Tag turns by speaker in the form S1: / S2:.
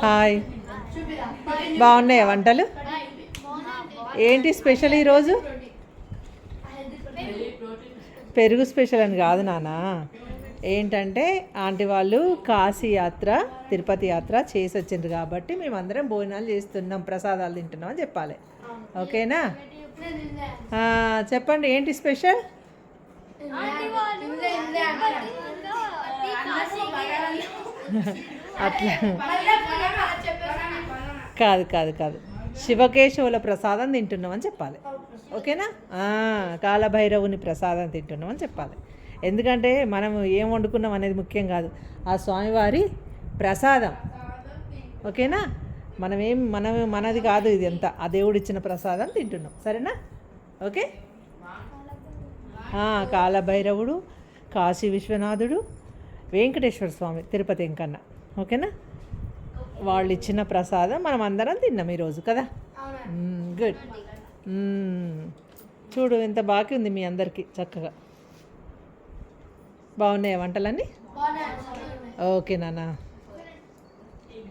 S1: Hi, బాగున్నాయా వంటలు? ఏంటి స్పెషల్ ఈరోజు? పెరుగు స్పెషల్ అని కాదు నాన్న, ఏంటంటే ఆంటీ వాళ్ళు కాశీ యాత్ర, తిరుపతి యాత్ర చేసి వచ్చిండ్రు కాబట్టి మేమందరం భోజనాలు చేస్తున్నాం, ప్రసాదాలు తింటున్నాం అని చెప్పాలి. ఓకేనా? చెప్పండి ఏంటి స్పెషల్? అట్లా కాదు కాదు కాదు, శివకేశవుల ప్రసాదం తింటున్నాం అని చెప్పాలి. ఓకేనా? కాలభైరవుని ప్రసాదం తింటున్నాం అని చెప్పాలి. ఎందుకంటే మనం ఏం వండుకున్నాం అనేది ముఖ్యం కాదు, ఆ స్వామివారి ప్రసాదం. ఓకేనా? మనది కాదు, ఇది ఎంత ఆ దేవుడు ఇచ్చిన ప్రసాదం తింటున్నాం. సరేనా? ఓకే. కాలభైరవుడు, కాశీ విశ్వనాథుడు, వెంకటేశ్వర స్వామి, తిరుపతి వెంకన్న. ఓకేనా? వాళ్ళు ఇచ్చిన ప్రసాదం మనం అందరం తిన్నాం ఈరోజు కదా. గుడ్. చూడు ఎంత బాకీ ఉంది మీ అందరికీ. చక్కగా బాగున్నాయా వంటలన్నీ? ఓకే నాన్న.